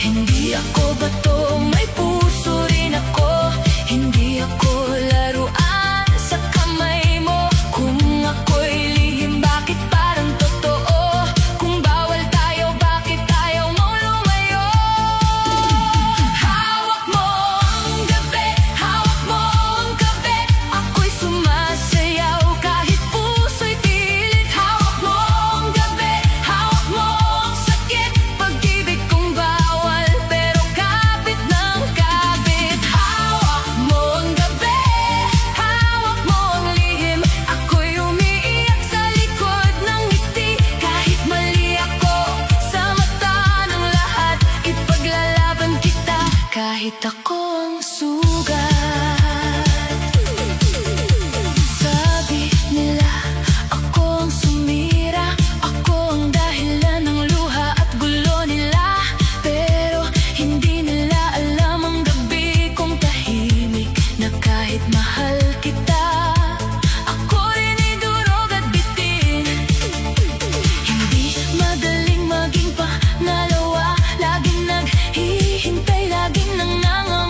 Hindi ako bato, may puso rin ako. Hindi ako laruan sa kamay mo. Kung ako'y lihim, bakit parang totoo? Kung bawal tayo, bakit tayo mo lumayo? Hawak mo ang gabi, hawak mo ang gabi. Ako'y sumasayaw kahit puso'y pilit. Hawak mo ang gabi, hawak mo ang sakit. Pag-ibig kong bawal, pero kapit ng kapit. Hawak mo ang gabi, hawak mo ang lihim. Ako'y umiiyak sa likod ng ngiti. Kahit mali ako sa mata ng lahat, ipaglalaban kita kahit ako ang sugat. Sabi nila ako ang sumira, ako ang dahilan ng luha at gulo nila. Pero hindi nila alam ang gabi kong tahimik, na kahit mahal kita, ako rin ay durog at bitin. Hindi madaling maging pangalawa, laging naghihintay, laging nangangamba.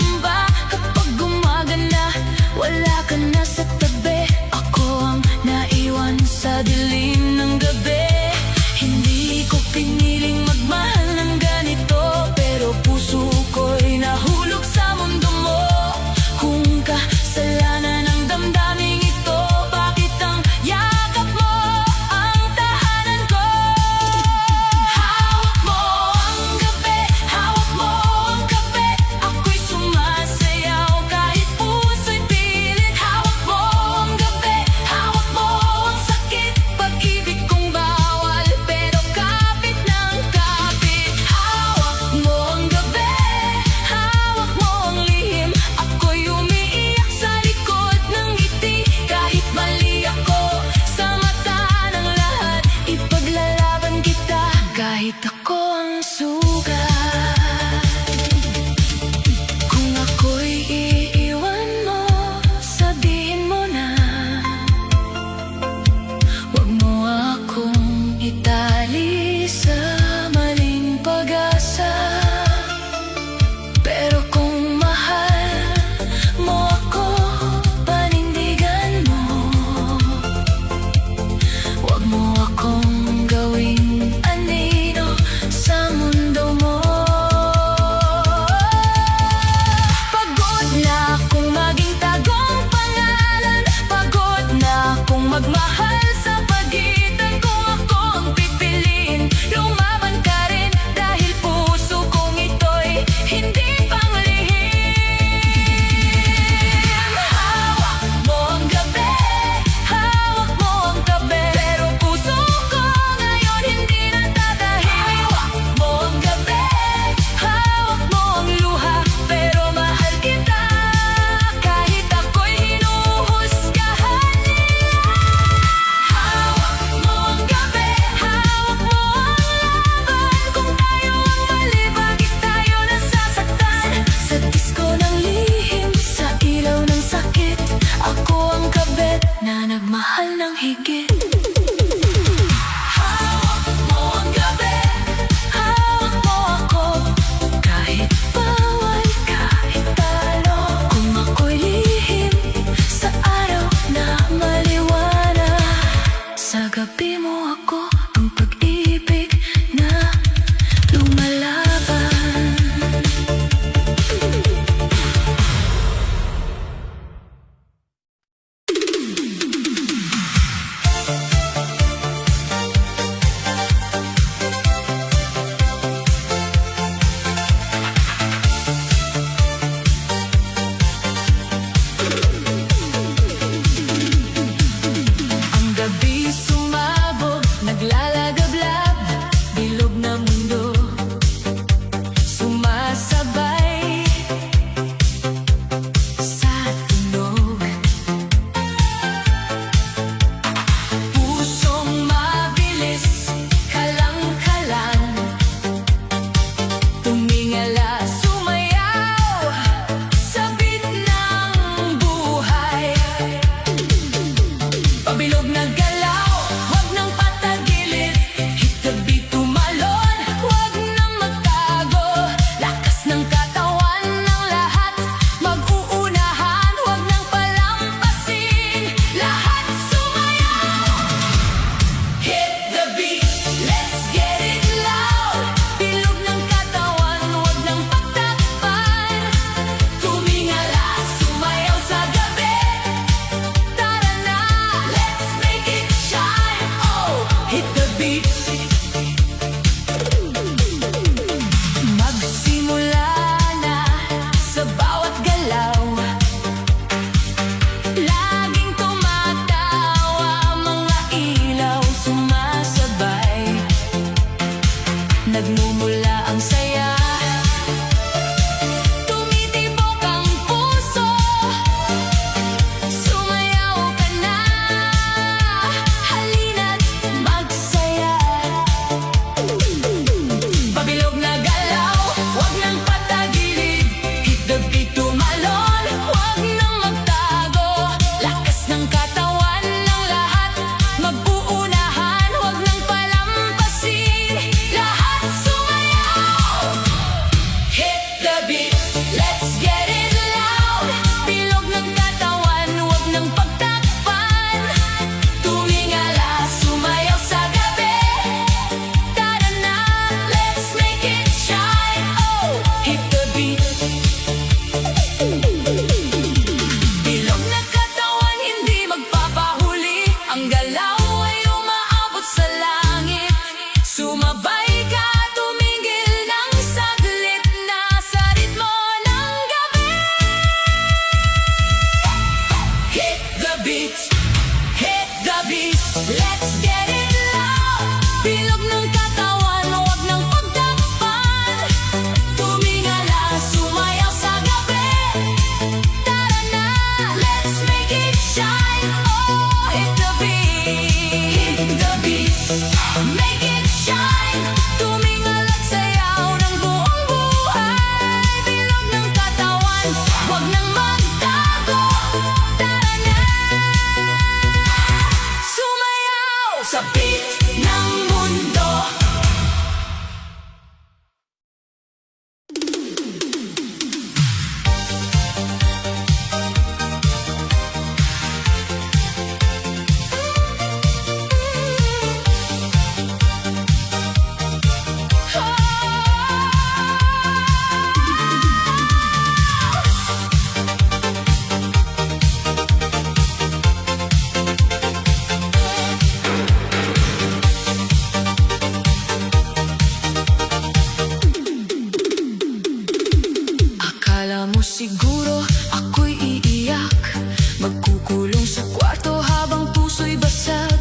siguro ako'y iiyak, magkukulong sa kwarto habang puso'y basag.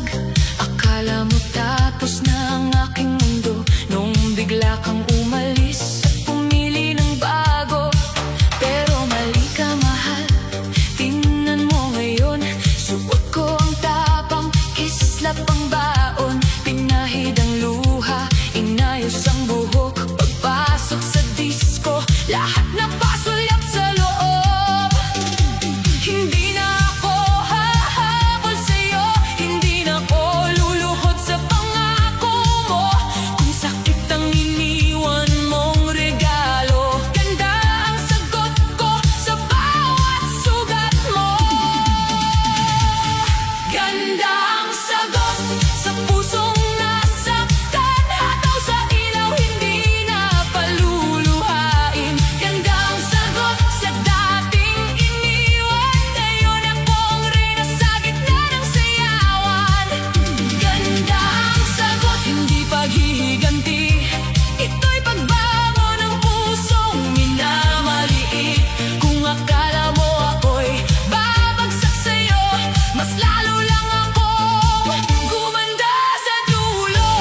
Akala mo tapos na ang aking mundo nung bigla kang umalis at pumili ng bago. Pero mali ka, mahal, tingnan mo ngayon. Suot ko ang tapang, kislap ang baon, pinahid ang luha, inayos ang buhok. Pagpasok sa disco, lahat na pasulyap sa loob. Hindi na ako hahabol sa'yo, hindi na ako luluhod sa pangako mo. Kung sakit ang iniwan mong regalo, ganda ang sagot ko sa bawat sugat mo. Ganda ang sagot sa pusong nasaktan, hataw sa ilaw, hindi na paluluhain. Ganda ang sagot sa dating iniwan, ngayon akong reyna sa gitna ng sayawan. Ganda ang sagot, hindi paghihiganti, ito'y pagbago ng pusong minamaliit. Kung akala mo ako'y babagsak sa'yo, mas lalo lang akong gumanda sa dulo.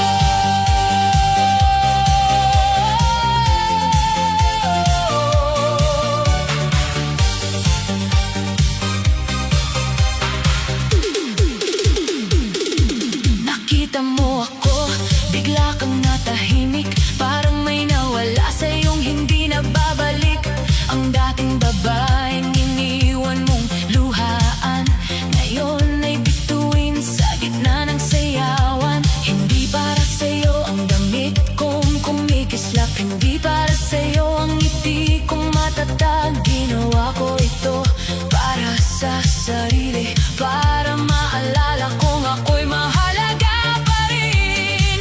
Nakita mo ako, bigla kang natahimik, parang may nawala sa iyong hindi na babalik. Ang dating babaeng iniwan mong luhaan, ngayon ay bituin sa gitna ng sayawan. Hindi para sa'yo ang damit kong kumikislap, hindi para sa'yo ang ngiti kong matatag. Ginawa ko ito para sa sarili, para maalala kong ako'y mahalaga pa rin.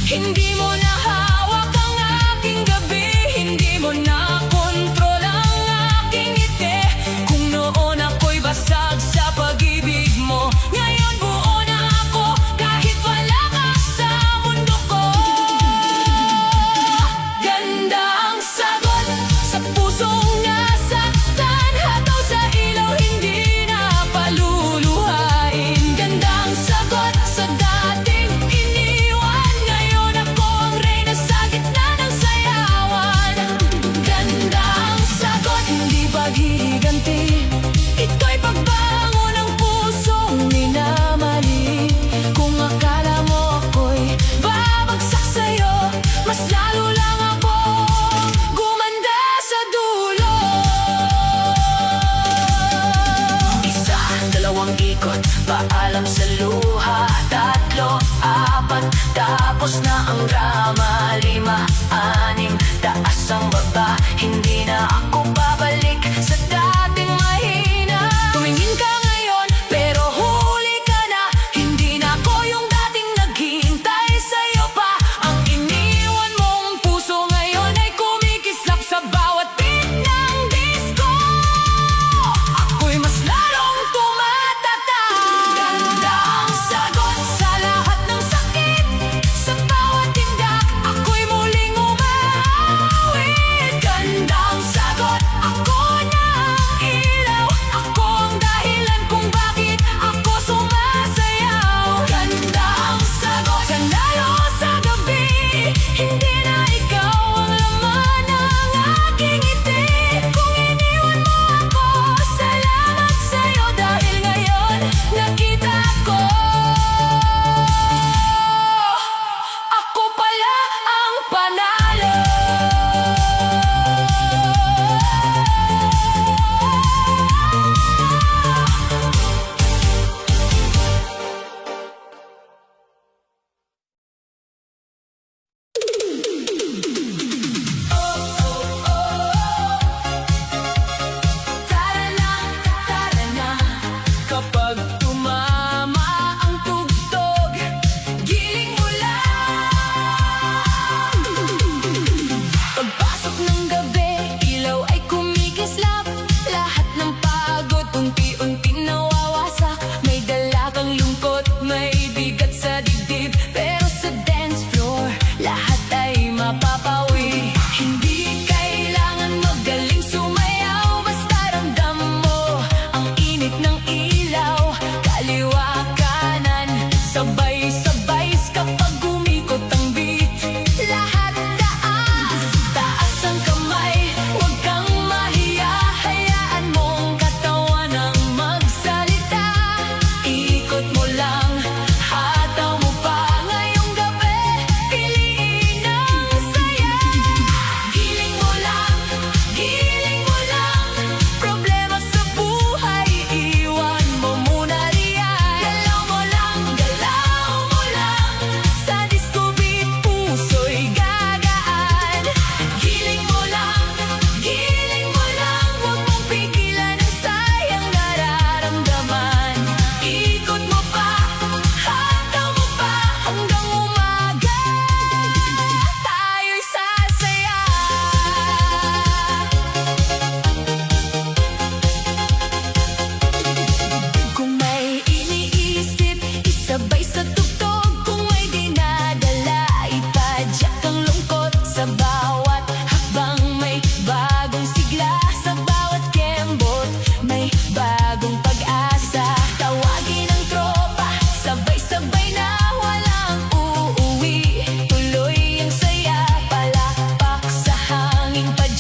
Hindi mo na hawak ang aking gabi, hindi mo na kontrol ang aking ngiti. Kung noon ako'y basag sa pag-ibig mo, ngayon buo na ako kahit wala ka sa mundo ko. Ganda ang sagot sa pusong nasaktan, hataw sa ilaw, hindi na paluluhain. Ganda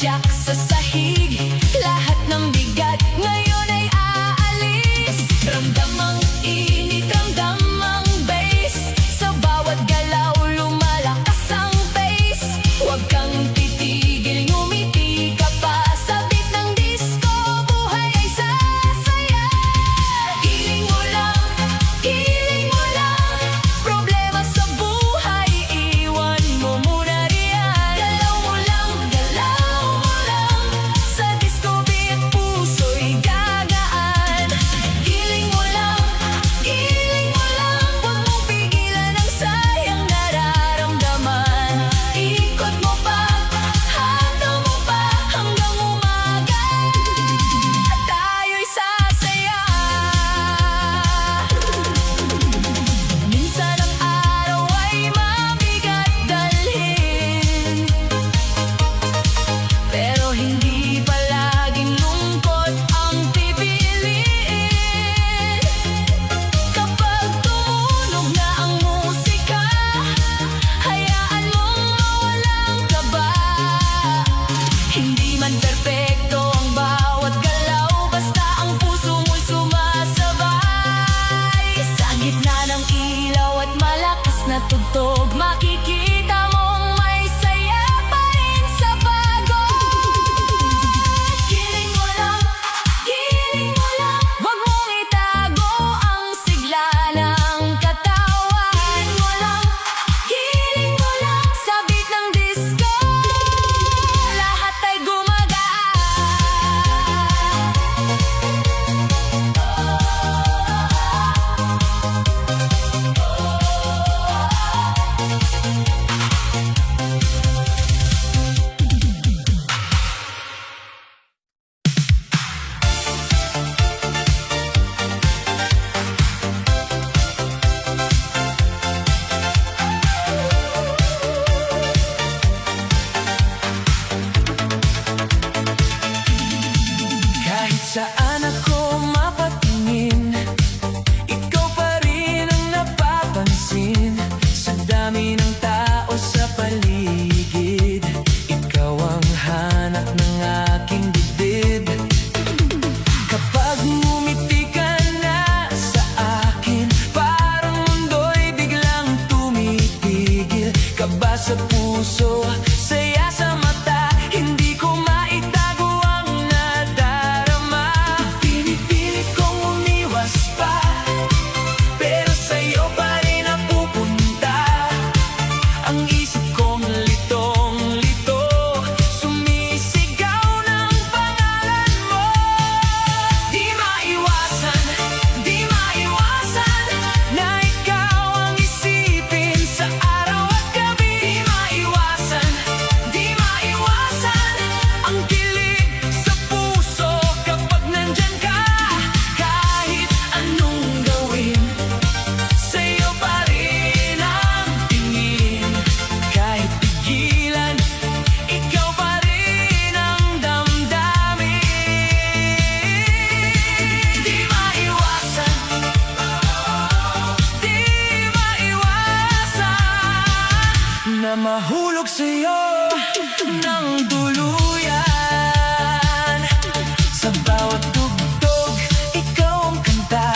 Jack sa sahig, lahat ng bigat ngayon ay aalis. Ramdam ang init, ramdam ang bass, sa bawat galaw lumalakas ang pace. Huwag kang titigil, ngumiti ka pa, sa beat ng disco, buhay ay sasaya. Giling mo lang, problema sa buhay, iwan mo muna riyan. Galaw mo lang, sa disco beat, puso'y gagaan. Giling mo lang, huwag mong pigilan ang sayang nararamdaman. Ikot mo pa, hataw mo pa, hanggang umaga tayo'y sasaya. Minsan ang araw ay mabigat dalhin, pero hindi palaging lungkot ang pipiliin. Kapag tumunog na ang musika, hayaan mong mawalang kaba. Hindi man perpekto ang bawat galaw, basta ang puso mo'y sumasabay. Sa gitna ng ilaw at malakas na tugtog, makikita mong may saya pa rin sa pagod. Giling mo lang, huwag mong itago ang sigla ng katawan. Giling mo lang, sa beat ng disco, lahat ay kahit saan ako mapatingin, ikaw pa rin ang napapansin. Sa dami ng tao sa paligid, ikaw ang hanap ng aking dibdib. Kapag ngumiti ka na sa akin, parang mundo'y biglang tumitigil. Kaba sa puso, saya sa mata, hindi ko maitago ang nadarama. Pinipilit kong umiwas pa, pero sa'yo pa rin napupunta. Ang isip kong litong-lito, sumisigaw ng pangalan mo. Di maiwasan na ikaw ang isipin sa araw at gabi. Di maiwasan ang kilig sa puso kapag nandyan ka. Kahit anong gawin, sa'yo pa rin ang tingin. Kahit pigilan, ikaw pa rin ang damdamin. Di maiwasan na mahulog sa'yo ng tuluyan. Sa bawat tugtog, ikaw ang kanta.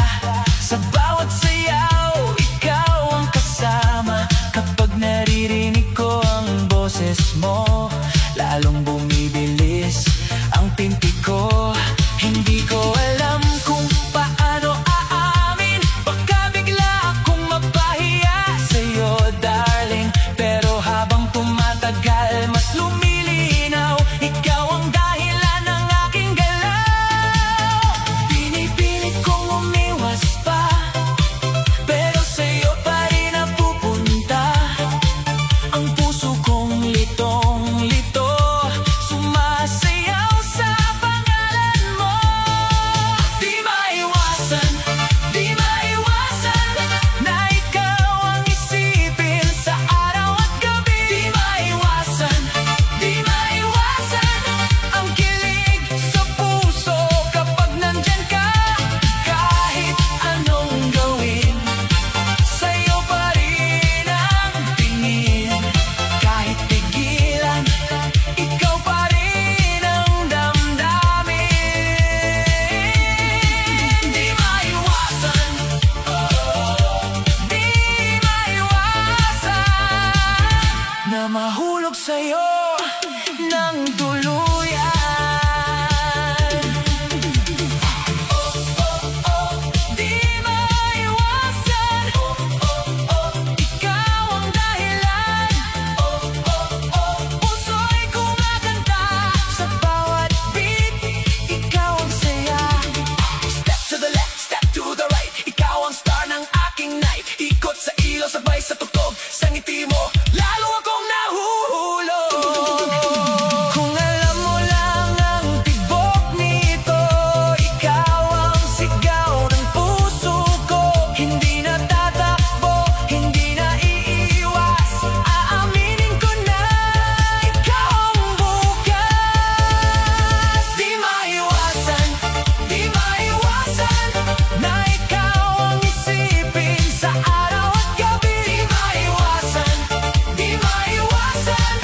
Sa bawat sayaw, ikaw ang kasama. Kapag naririnig ko ang boses mo, lalong bumibilis ang pinti ko. Hindi ko alam kung paano aamin, baka bigla akong mapahiya sa'yo, darling. Pero habang tumatagal, mas lumilinaw, ikaw ang dahilan ng aking galaw. Pinipilit kong umiwas pa, pero sa'yo pa rin napupunta. Ang puso kong litong-lito, tuluyan. Di maiwasan, ikaw ang dahilan. Puso'y kumakanta sa bawat beat, ikaw ang saya. Step to the left, step to the right, ikaw ang star ng aking night. Ikot sa ilaw, sabay sa tugtog, sa ngiti mo, lalo akong nahuhulog. Kung alam mo lang ang tibok nito, ikaw ang sigaw ng puso ko. Hindi na tatakbo, hindi na iiwas, aaminin ko na ikaw ang bukas. Di maiwasan na ikaw ang isipin sa araw at gabi. Di maiwasan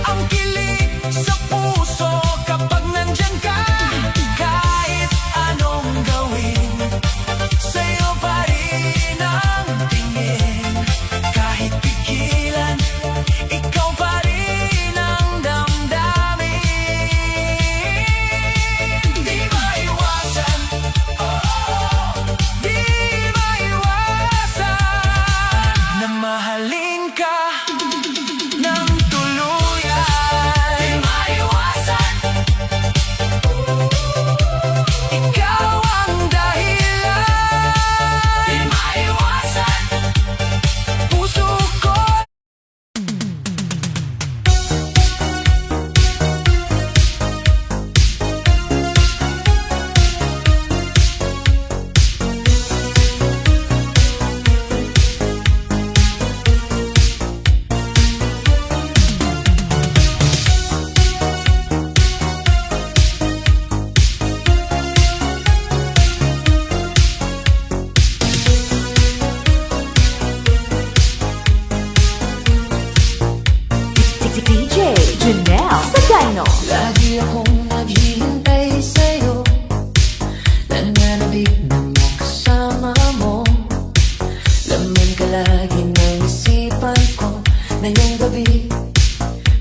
ang kilig sa puso kapag nandyan ka. Kahit anong gawin, sa'yo pa rin ang tingin. Kahit pigilan, ikaw pa rin ang damdamin. Di maiwasan, di maiwasan na mahalin ka ng tuluyan. Di maiwasan, ikaw ang dahilan. Di maiwasan, puso ko. DJ Janelle Sagano. Lagi akong naghihintay sa'yo, nananabik na makasama mo. Laman ka lagi ng isipan ko, ngayong gabi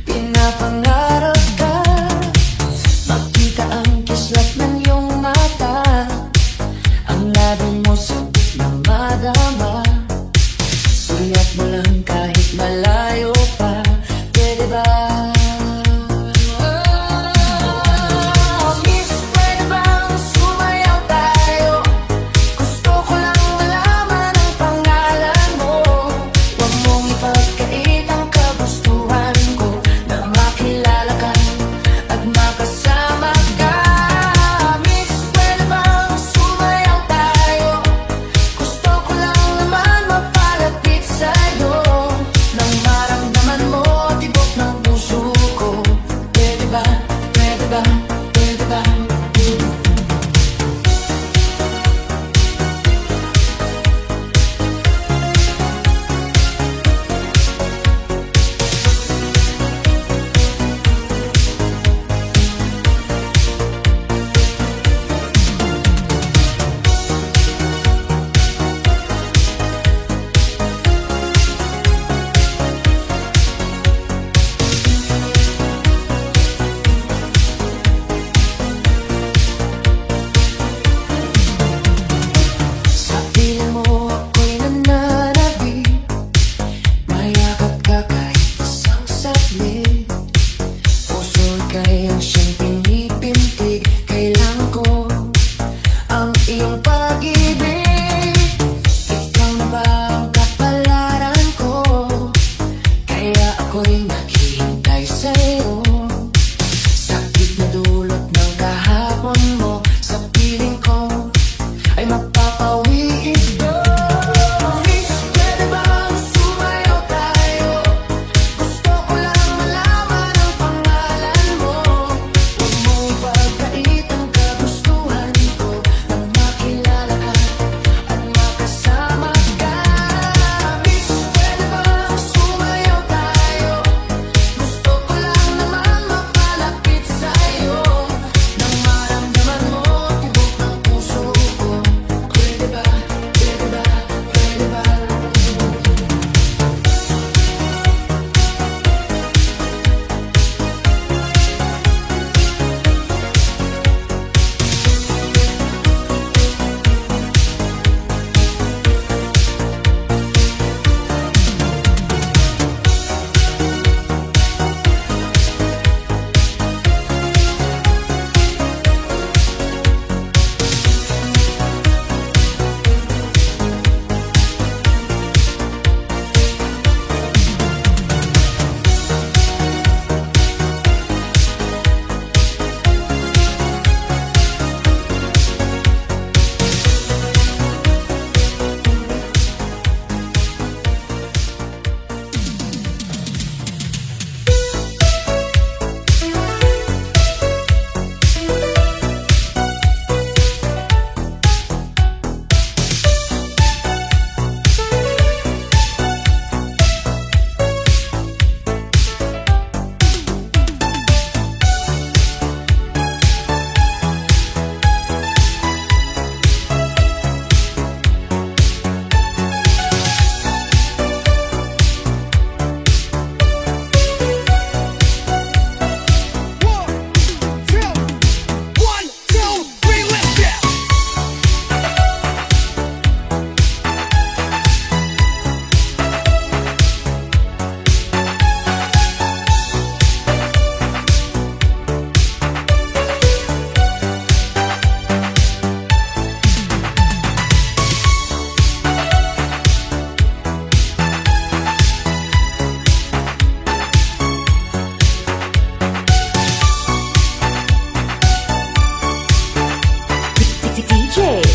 pinapangarap ka. Makita ang kislap ng iyong mata, ang labing mo sabik na madama. Sulyap mo lang kahit malayo pa, pwede ba? Miss, pwede bang sumayaw tayo? Gusto ko lang malaman ang pangalan mo. Huwag mong ipagkait ang kagustuhan ko, na makilala ka at makasama ka. Miss, pwede bang sumayaw tayo? Gusto ko lang naman mapalapit sa'yo, nang maramdaman mo tibok ng puso ko. Pwede ba? Pwede ba? Pwede ba?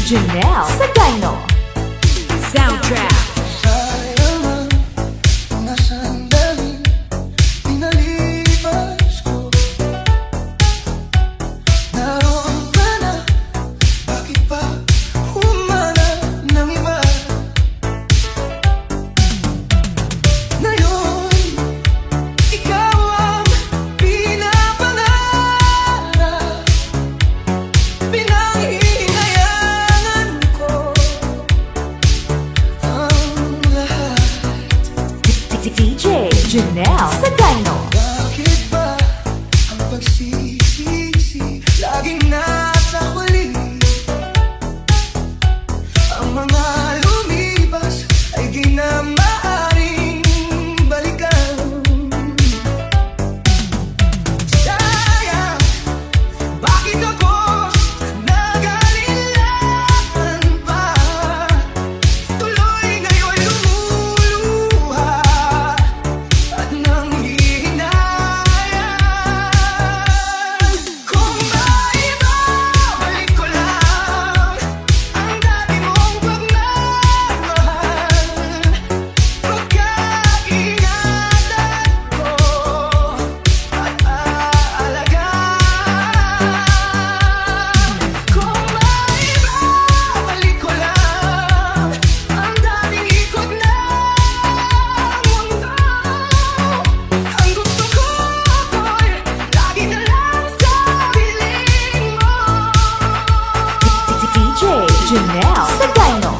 Janelle Sagayno. Soundtrack. Sayang ang mga sandaling pinalipas ko. Naroon ka na, bakit pa humanap ng iba? Ngayon, ikaw ang pinapangarap, pinanghihinayangan ko ang lahat. DJ Janelle Sagayno. Bakit ba ang pagsisisi laging nasa huli? Ang mga lumipas ay di na maaaring balikan. Sayang, bakit ako nag-alilangan pa? Tuloy ngayon lumuluha at nanghihinayang. Kung maibabalik ko lang ang dati mong pagmamahal, pagkaingatan ko at aalagaan. Kung maibabalik ko lang ang dating ikot ng mundo, ang gusto ko ako'y lagi na lang sa piling mo. DJ Janelle Sagayno.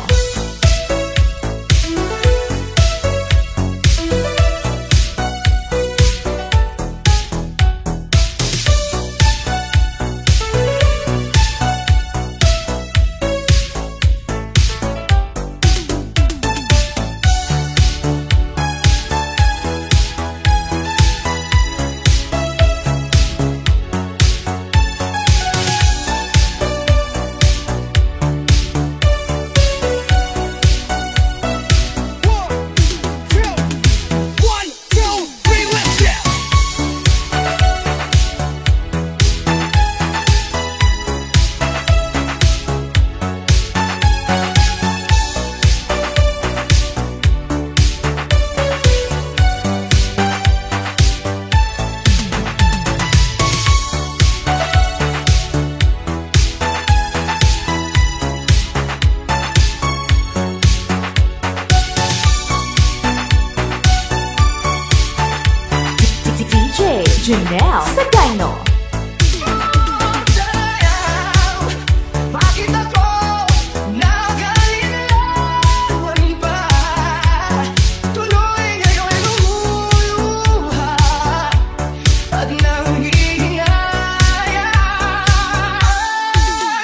One, two, three, let's go. DJ Janelle Sagayno. Sayang, bakit ako nag-alilangan pa? Tuloy ngayon lumuluha at nanghihinayang.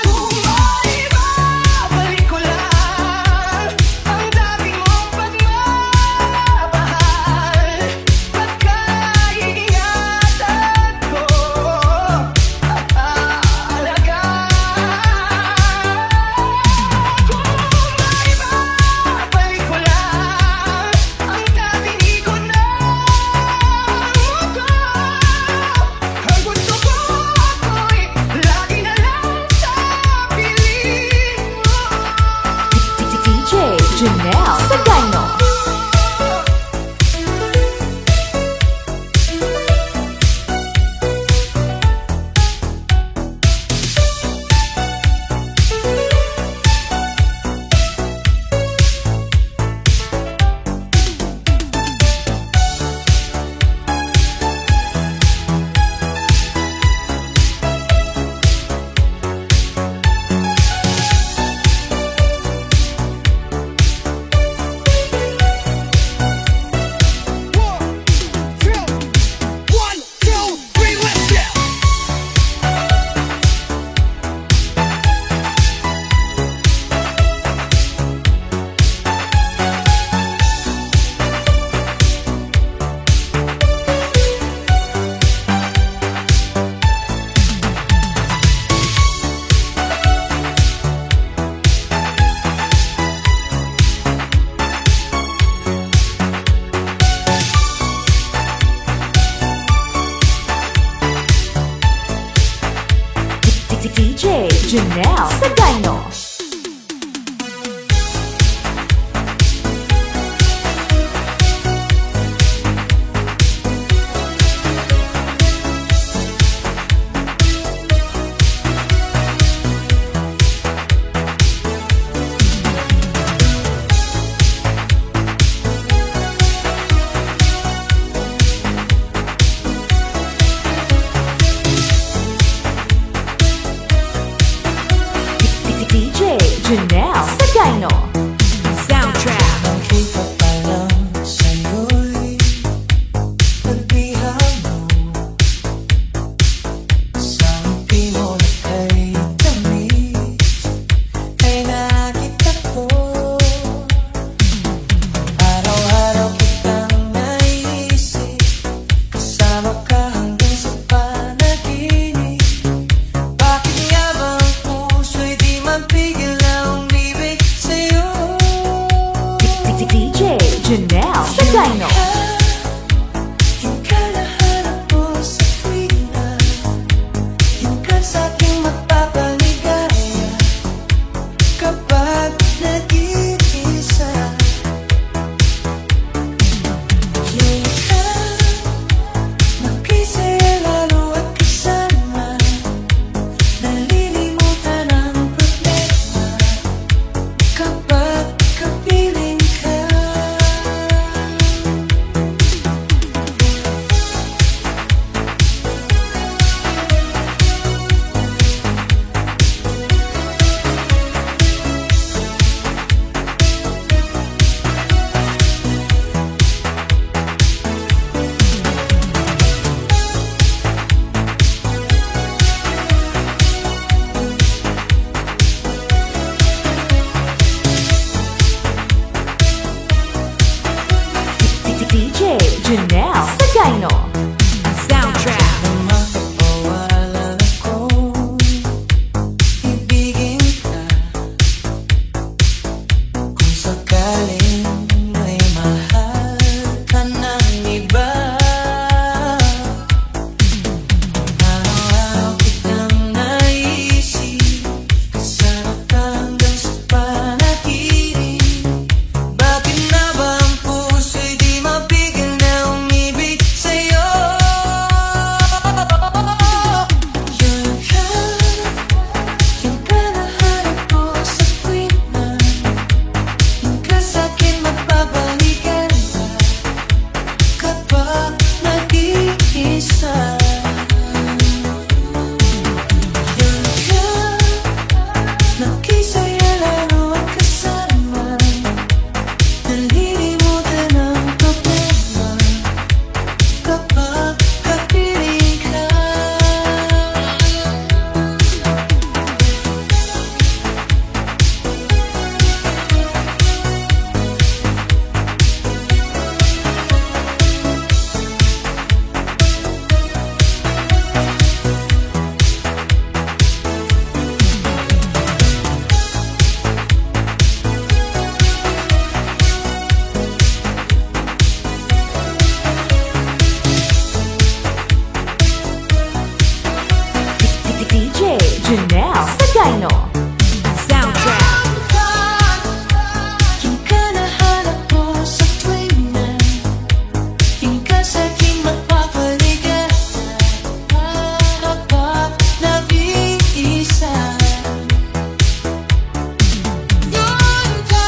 Kung maibabalik ko lang ang dati mong pagmamahal, pagkaingatan ko at aalagaan. Kung maibabalik ko lang ang dating ikot ng mundo, ang gusto ko ako'y lagi na lang sa piling mo. DJ Janelle Sagayno. One, two, three, let's go. DJ Janelle Sagayno. Sagayno. Yung ka nahanap ko sa tuwing na yung ka sa'king magpapaligaya kapag nag-iisa. Yung ka nakisaya lalo at kasama, nalilimutan ang problema kapag kapiling ka. DJ Janelle Sagayno. Soundtrack. Makapawalan ako, ibigin ka. Kung sakaling may mahal ka ng iba, araw-araw kitang naisip, kasama ka hanggang sa panaginip. Bakit na ba ang puso'y di mapigil na umibig sa'yo? Yun ka nahanap ko sa tuwing na yun ka sa'kin magpabalikan na kapag nag-iisa. Yun ka nakisaya lalo at kasama, nalilimutan ang problema kapag kapiling ka. DJ Janelle Sagayno. Soundtrack. Yung ka nahanap ko sa tuwing na yung ka sa'king magpapaligaya kapag nag-iisa. Yun ka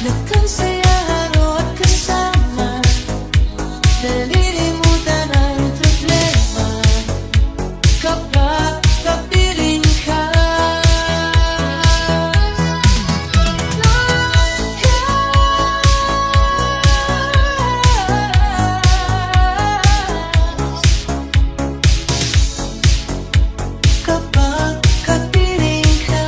nagkasaya araw at kasama, nalilimutan ang problema kapag kapiling ka. Kapag kapiling ka.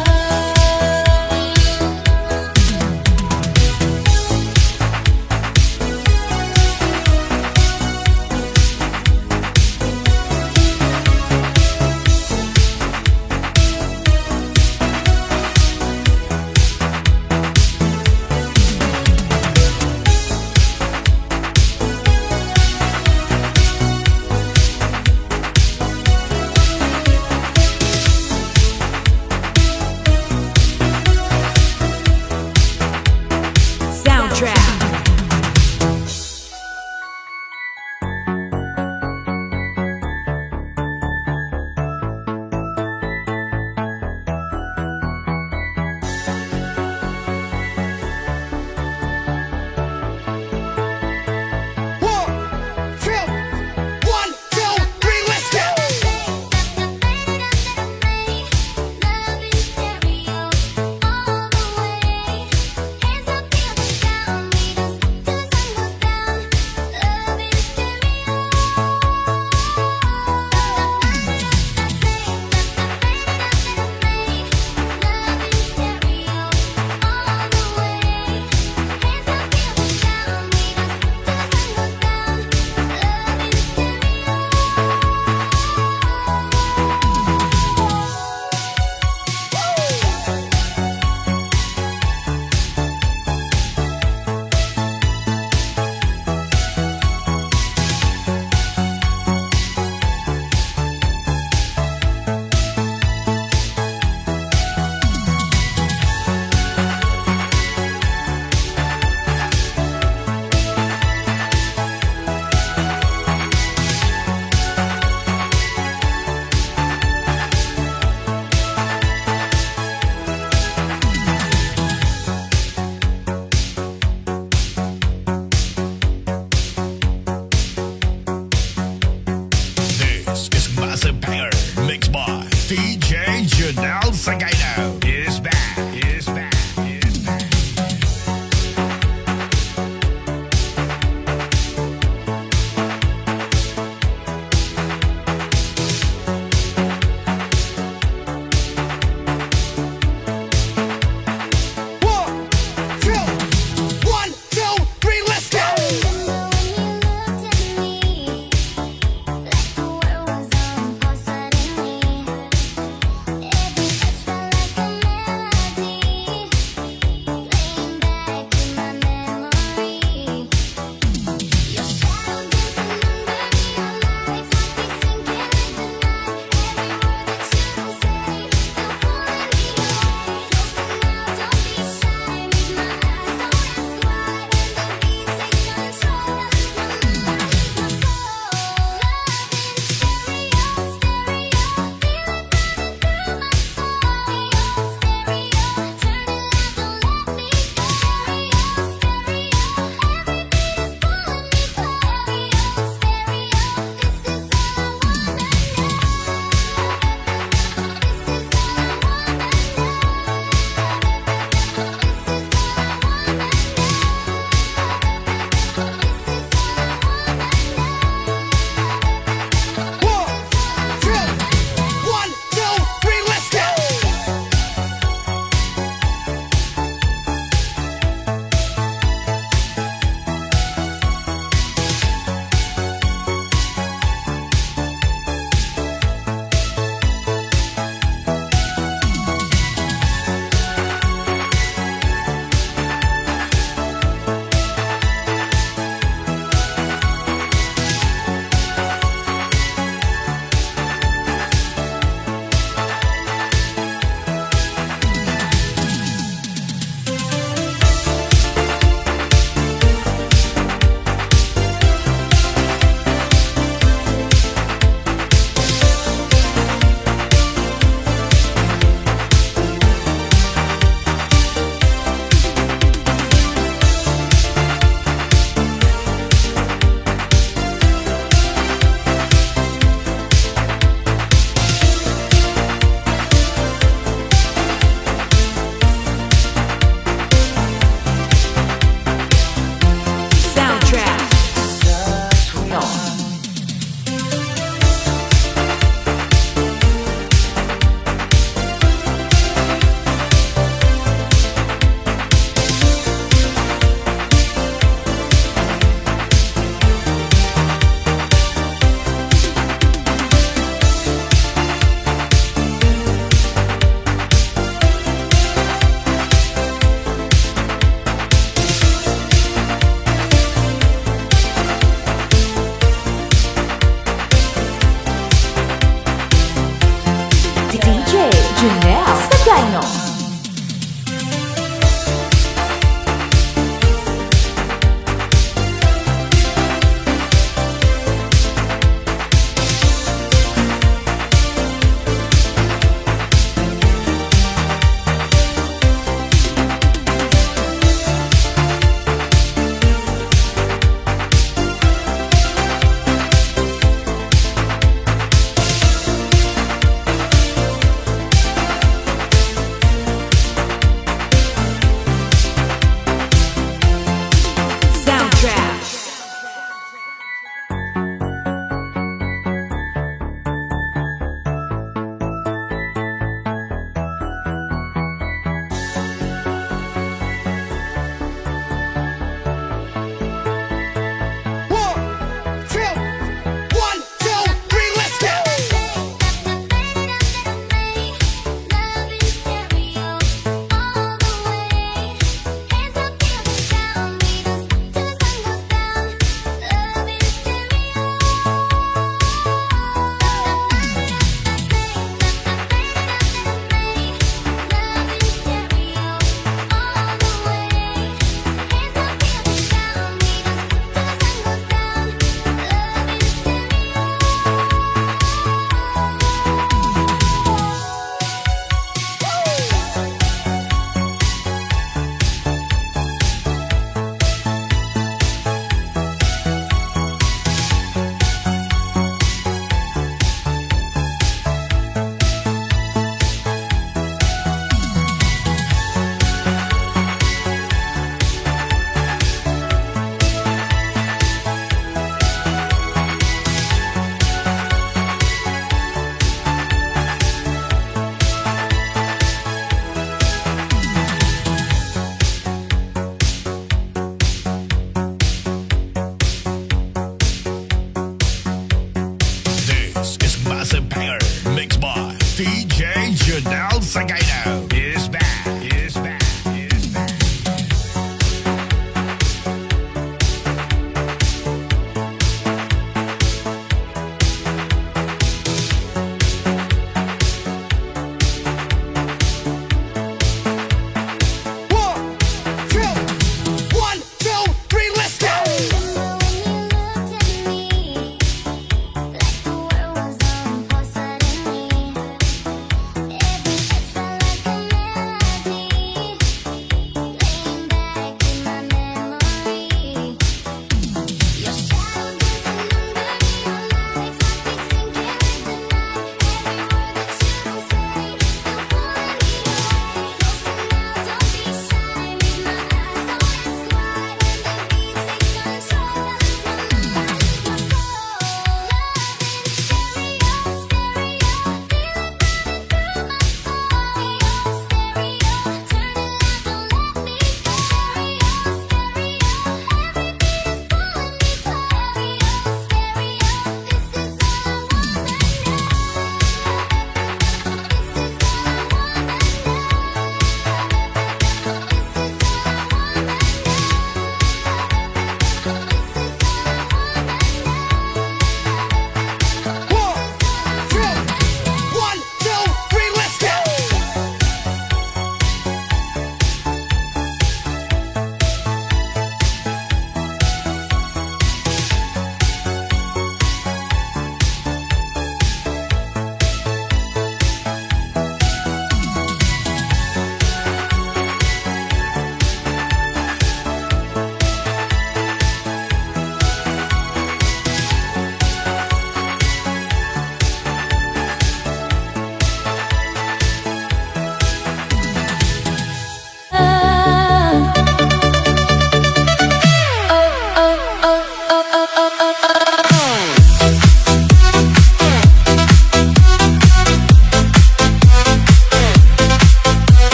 DJ Janelle Sagayno.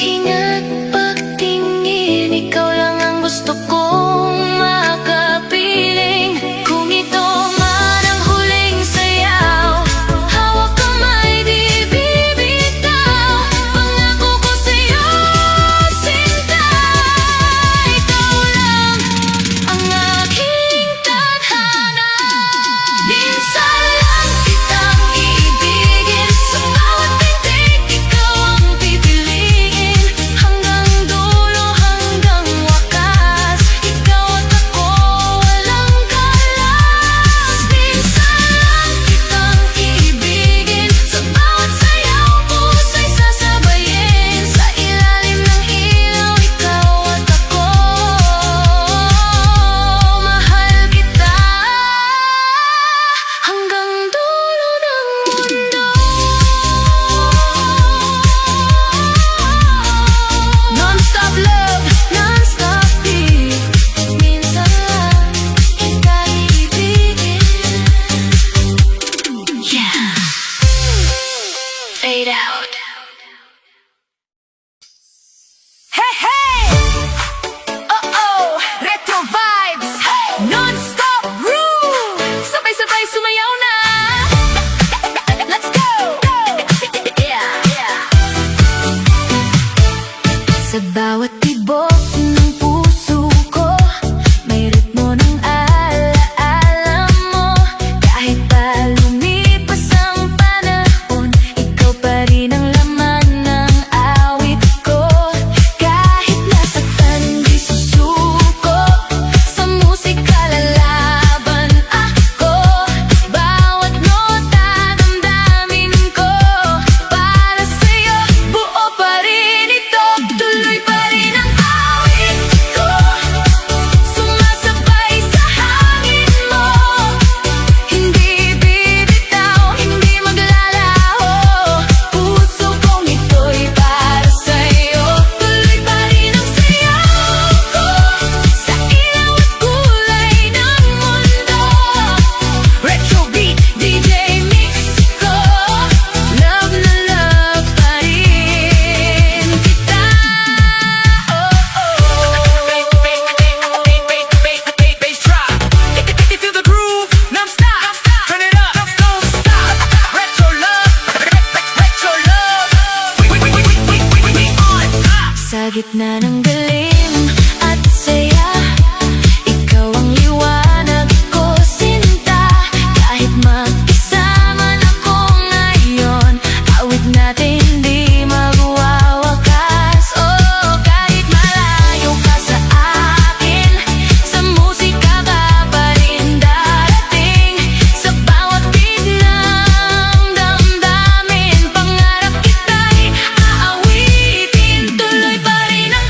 Ingat pagtingin, ikaw lang ang gusto kong makapiling. Kung ito man ang huling sayaw, hawak kamay di bibitaw. Pangako ko sa'yo, sinta, ikaw lang ang aking tadhana. Minsan lang kitang iibigin, sa bawat pintig ikaw ang pipiliin. Hanggang dulo, hanggang wakas, ikaw at ako walang kalas. Minsan lang kitang iibigin, sa bawat sayaw puso'y sasabayin. Sa ilalim ng ilaw, ikaw at ako, mahal kita hanggang dulo ng mundo. Non-stop love, non-stop beat. Minsan lang kita iibigin. Yeah. Fade out. Hey, hey! Oh-oh! Retro vibes! Non-stop groove! Sabay-sabay sumayaw na! Let's go! Yeah, yeah! Sa bawat tibok ng puso ko, may ritmo ng alaala mo. Kahit pa lumipas ang panahon, ikaw pa rin ang laman ng awit ko. Kahit nasaktan, di susuko, sa musika lalaban ako. Bawat nota damdamin ko, para sa'yo buo pa rin ito. Tuloy pa rin ang awit ko, sumasabay sa hangin mo. Hindi bibitaw, hindi maglalaho, puso kong ito'y para sa'yo. Tuloy pa rin ang sayaw ko, sa ilaw at kulay ng mundo. Retro beat, DJ mix ko, love na love pa rin kita. Bass drop. If you feel the groove, non-stop. Turn it up, don't stop. Retro love, retro love. We on top. Sa gitna ng galim at saya, ikaw ang liwanag ko, sinta. Kahit mag-isa man ako ngayon, awit natin di magwawakas. Oh, kahit malayo ka sa akin, sa musika ka pa rin darating. Sa bawat beat ng damdamin, pangarap kita'y aawitin. Tuloy pa rin ang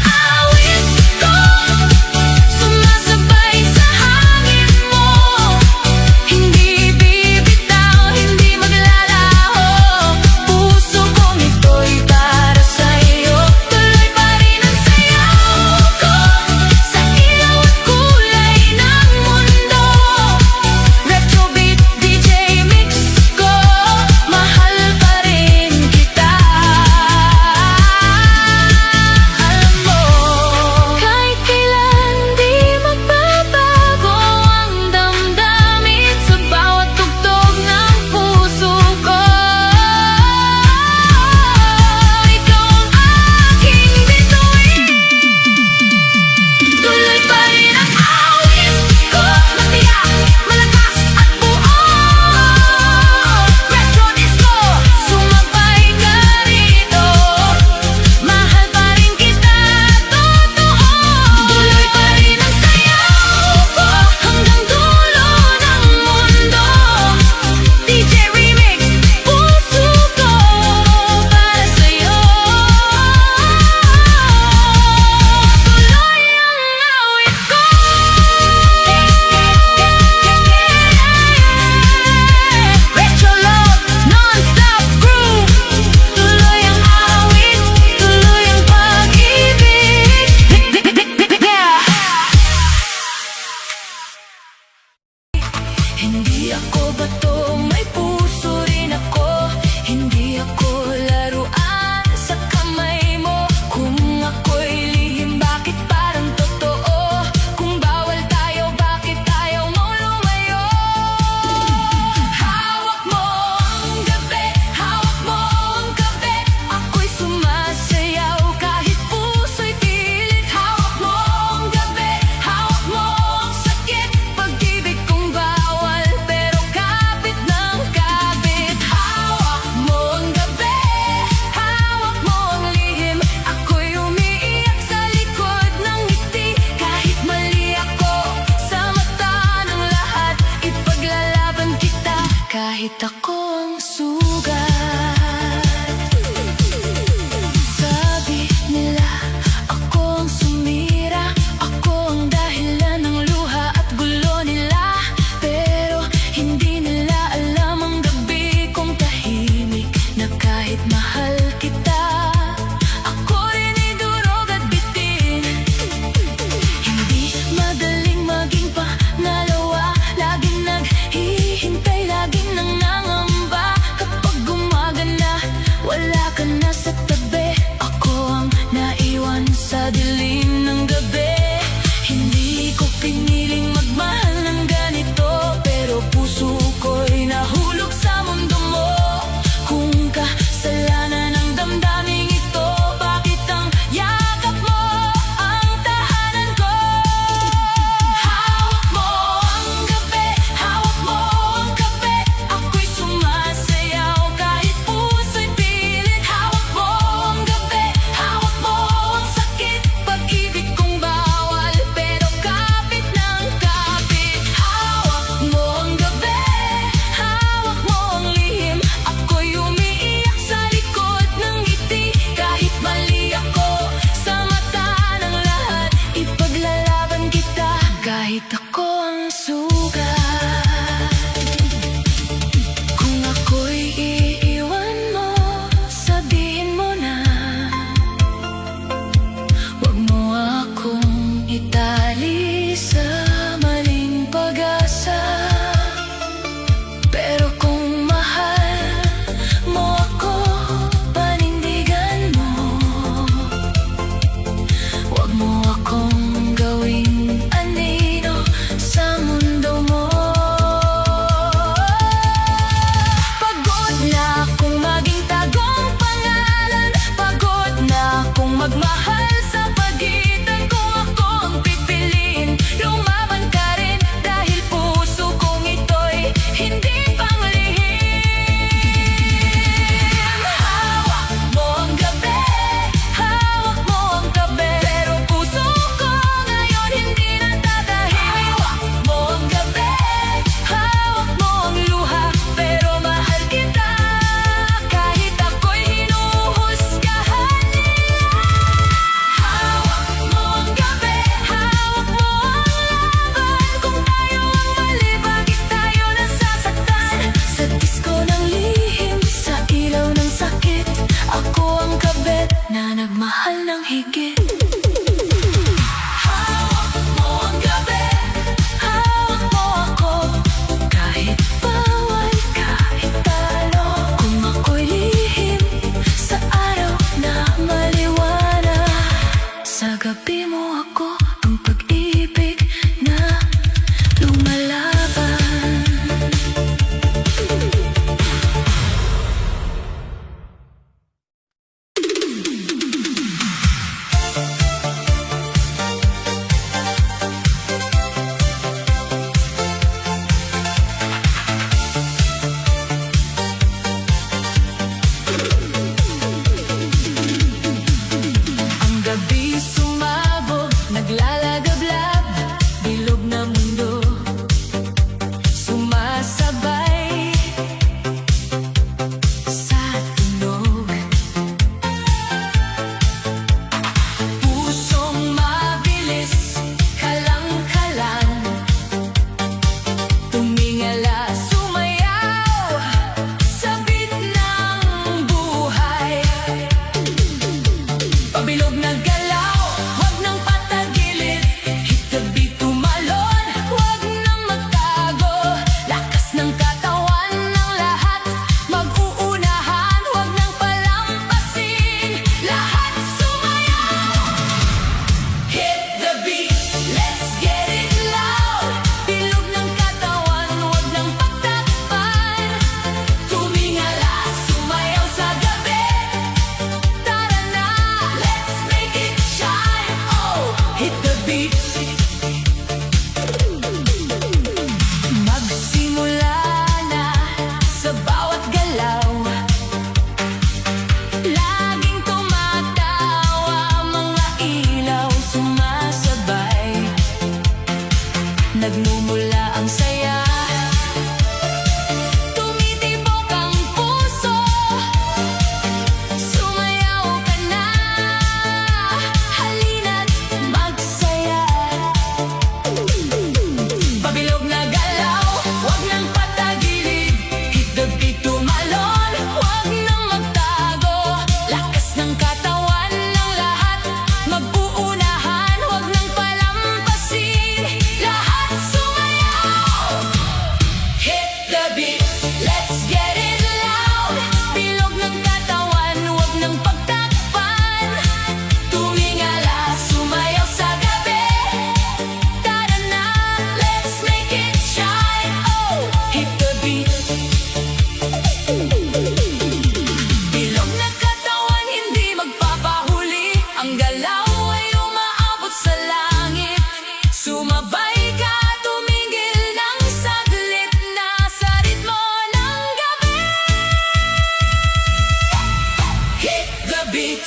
beat,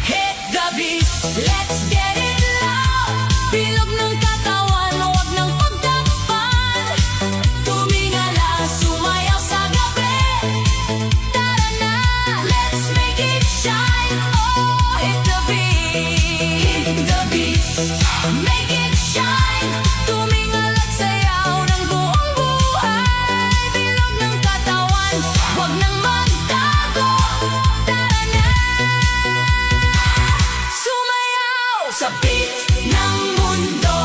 hit the beat. Let's get it loud. Bilog ng katawan, huwag ng pagtakpan. Tumingala, sumayaw sa gabi. Tara na, let's make it shine. Oh, hit the beat, hit the beat. Make it shine. Tumingala't sayaw ng buong buhay. Bilog ng katawan, huwag nang magtago. Tara na, sumayaw sa beat ng mundo.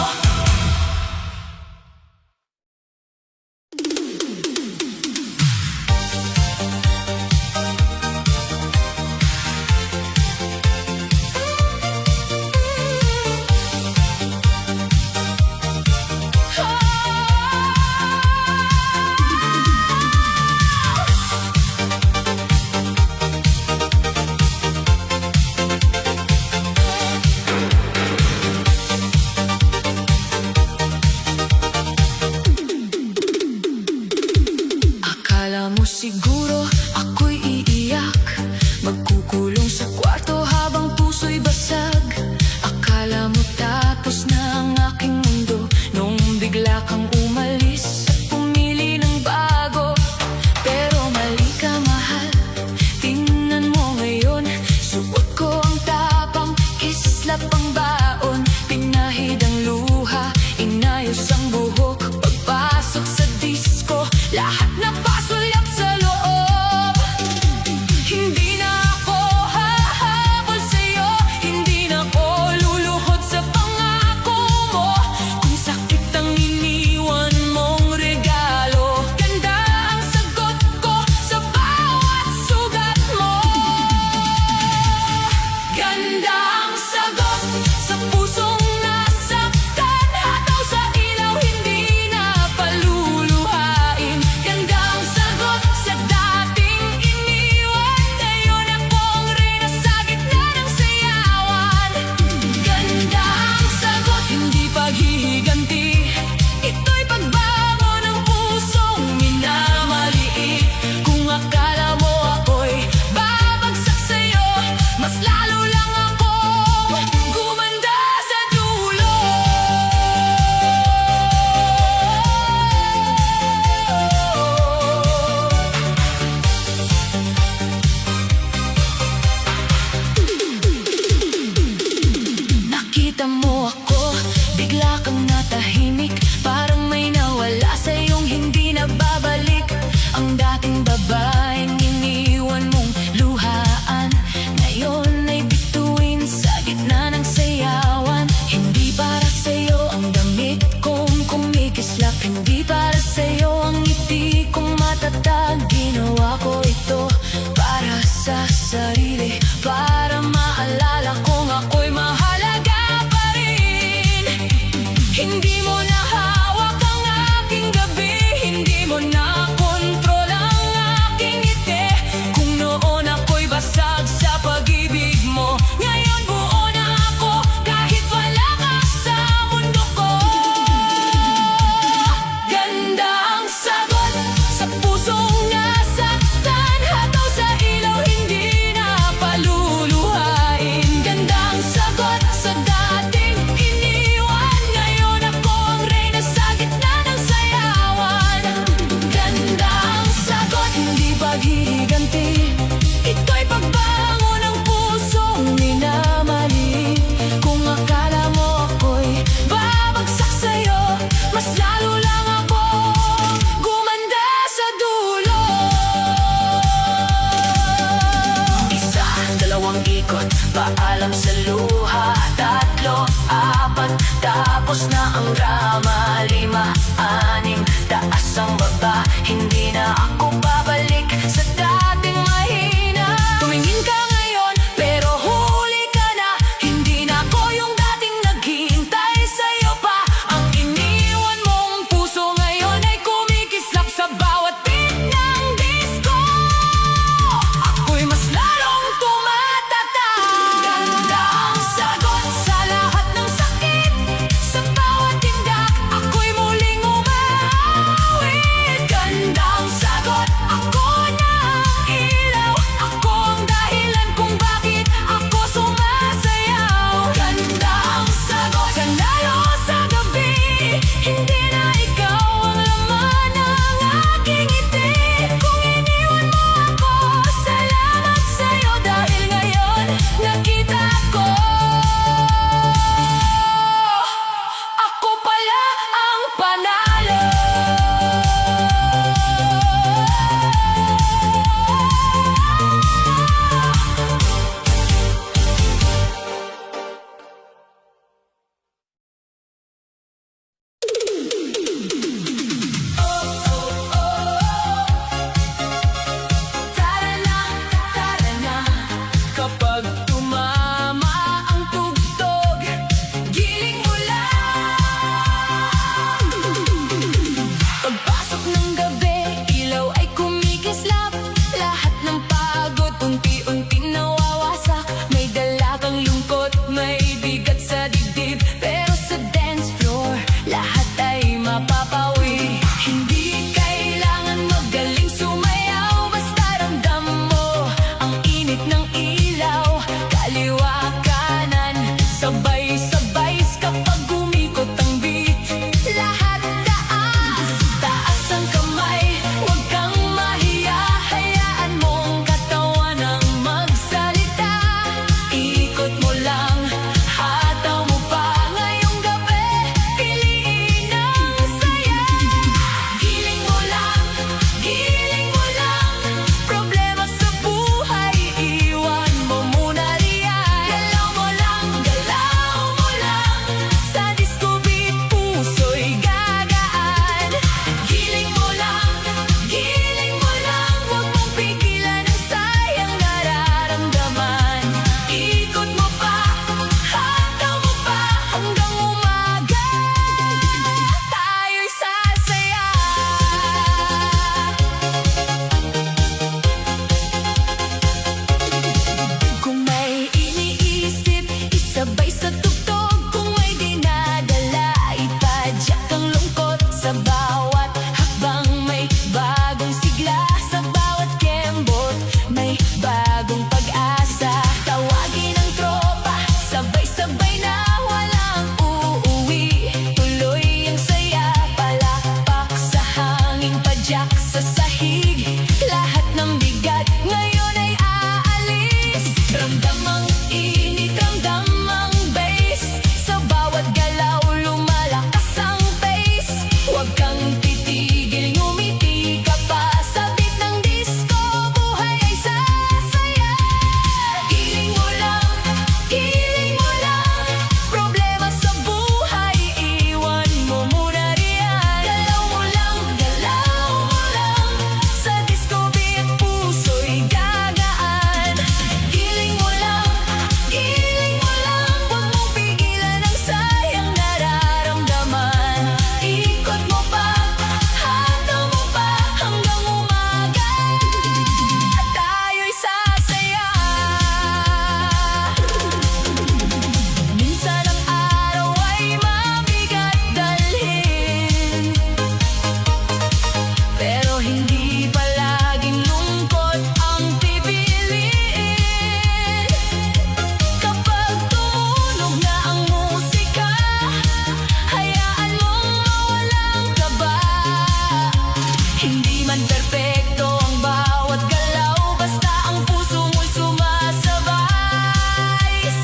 Akala mo siguro ako'y iiyak, magkukulong sa kwarto habang puso'y basag. Akala mo tapos na ang aking mundo nung bigla kang umalis at pumili ng bago. Pero mali ka, mahal, tingnan mo ngayon. Suot ko ang tapang, kislap ang baon. Pinahid ang luha, inayos ang buhok. Pagpasok sa disco, lahat na pasulyap sa loob. Hindi na ako hahabol sa'yo, hindi na ako luluhod sa pangako mo. Kung sakit ang iniwan mong regalo, ganda ang sagot ko sa bawat sugat mo. Ganda ang sagot sa pusong nasaktan, hataw sa ilaw, hindi na paluluhain. Ganda ang sagot sa dating iniwan, ngayon akong reyna sa gitna ng sayawan. Ganda ang sagot, hindi paghihiganti, ito'y pagbago ng pusong minamaliit. Kung akala mo ako'y babagsak sa'yo, mas lalo lang akong gumanda sa dulo. Nakita mo ako, bigla kang natahimik, parang may nawala sa iyong hindi na babalik. Ang dating babaeng iniwan mong luhaan, ngayon ay bituin sa gitna ng sayawan. Hindi para sa'yo ang damit kong kumikislap, hindi para sa'yo ang ngiti kong matatag. Ginawa ko ito para sa sarili, para maalala kong ako'y mahalaga pa rin. Hindi mo na hawak ang aking gabi, hindi mo na kontrol ang aking ngiti. Kung noon ako'y basag sa pag-ibig mo, ngayon buo na ako kahit wala ka sa mundo ko. Ganda ang sagot sa pusong nasaktan, hataw sa ilaw, hindi na paluluhain. Ganda ang sagot sa dating iniwan, ngayon ako ang reyna sa gitna ng sayawan. Ganda ang sagot, hindi paghihiganti, ito'y pagbango ng pusong minamaliit. Kung akala mo ako'y babagsak sa'yo, mas lalo lang ako gumanda sa dulo. Isa, dalawang ikot, paalam sa luha. Tatlo, apat, tapos na ang drama. Lima, anim, taas ang baba, hindi na ako babalik sa dating mahina. Tumingin ka ngayon, pero huli ka na, hindi na ako yung dating naghihintay sa'yo pa. Ang iniwan mong puso ngayon ay kumikislap sa bawat beat ng disco. Ako'y mas lalong tumatatag. Ganda ang sagot sa lahat ng sakit, sa bawat tindak, ako'y muling ngayon ay aalis. Ramdam ang init, ramdam ang bass. Sa bawat galaw lumalakas ang pace. Huwag kang titigil, ngumiti ka pa. Sa beat ng disco, buhay ay sasaya. Giling mo lang, problema sa buhay, iwan mo muna riyan. Galaw mo lang, sa disco beat puso'y gagaan. Giling mo lang, huwag mong pigilan ang sayang nararamdaman. Ikot mo pa, hataw mo pa, hanggang umaga tayo'y sasaya. Minsan ang araw ay mabigat dalhin, pero hindi palaging lungkot ang pipiliin. Kapag tumunog na ang musika, hayaan mong mawalang kaba. Hindi man perpekto ang bawat galaw, basta ang puso mo'y sumasabay.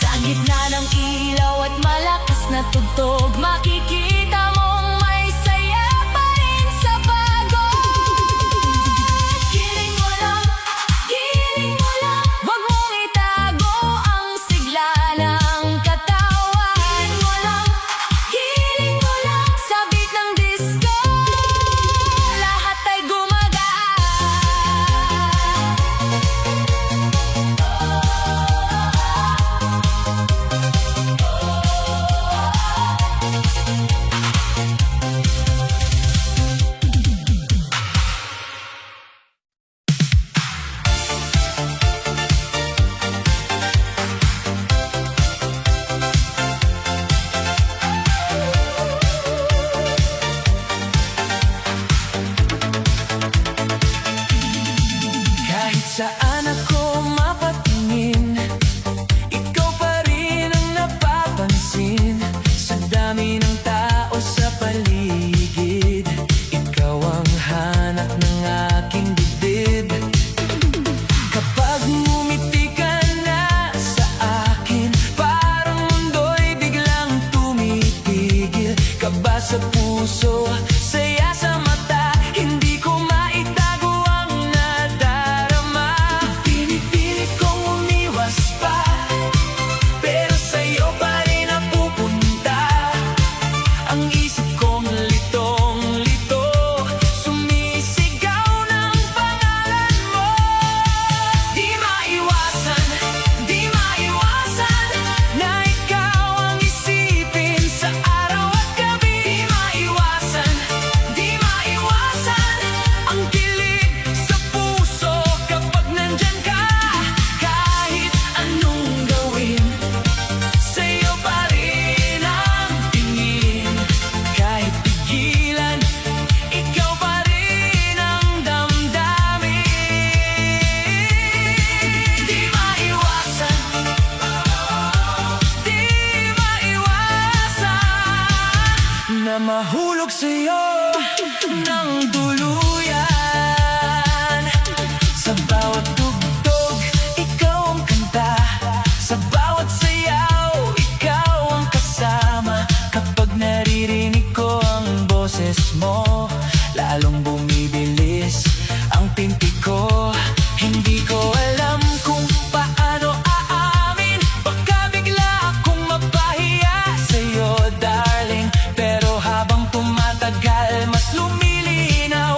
Sa gitna ng ilaw at malakas na tugtog, makikita mong may saya pa rin sa pagod. Giling mo lang, huwag mong itago ang sigla ng katawan. Giling mo lang, sa beat ng disco, lahat ay Kahit saan ako mapatingin, ikaw pa rin ang napapansin. Sa dami ng tao sa paligid, ikaw ang hanap ng aking dibdib. Kapag ngumiti ka na sa akin, parang mundo'y biglang tumitigil. Kaba sa puso, saya sa mata, hindi ko maitago ang nadarama. Pinipilit kong umiwas pa, pero sa'yo pa rin napupunta. Ang isip kong litong-lito, sumisigaw ng pangalan mo. Di maiwasan, na ikaw ang isipin sa araw at gabi. Di maiwasan, ang kilig sa puso kapag nandyan ka. Kahit anong gawin, sa'yo pa rin ang tingin. Kahit pigilan, ikaw pa rin ang damdamin. Di maiwasan, na mahulog sa'yo ng tuluyan. Sa bawat tugtog, ikaw ang kanta. Sa bawat sayaw, ikaw ang kasama. Kapag naririnig ko ang boses mo, lalong bumibilis ang pinti ko. Hindi ko alam kung paano aamin, baka bigla akong mapahiya sa'yo, darling. Pero habang tumatagal, mas lumilinaw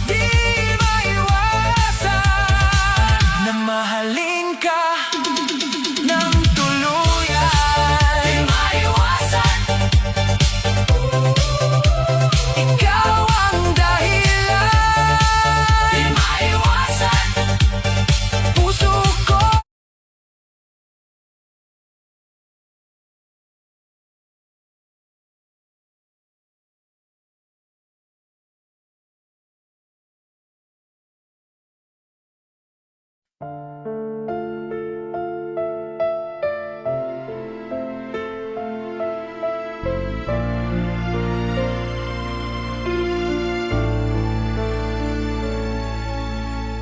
Di maiwasan na mahalin ka ng tuluyan. Di maiwasan, ikaw ang dahilan. Di maiwasan, puso ko.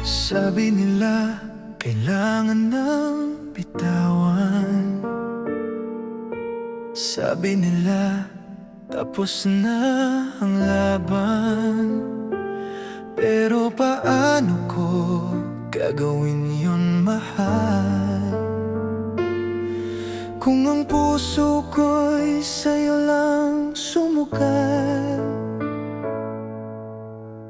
Sabi nila, kailangan ng bitawan. Sabi nila, tapos na ang laban. Pero paano ko gagawin yun, mahal? Kung ang puso ko'y sa'yo lang sumugal.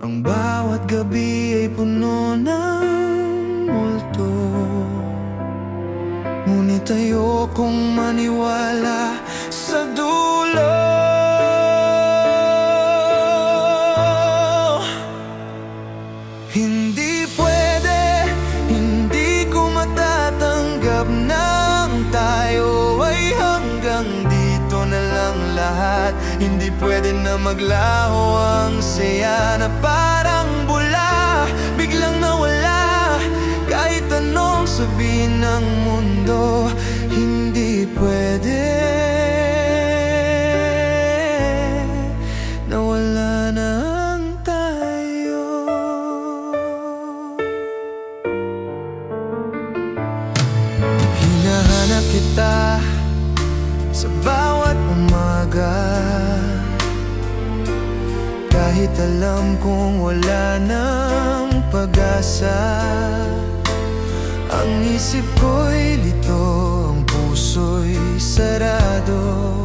Ang bawat gabi ay puno ng multo. Ngunit ayokong maniwala sa dulo. Hindi pwede, hindi ko matatanggap nang tayo ay hanggang dito na lang lahat. Hindi pwede na maglaho ang saya na parang bula, biglang nawala. Kahit anong sabihin ng mundo, hindi pwede nawala na ang tayo. Hinahanap kita sa bawat umaga, kahit alam kong wala nang pag-asa. Ang isip ko'y lito, ang puso'y sarado.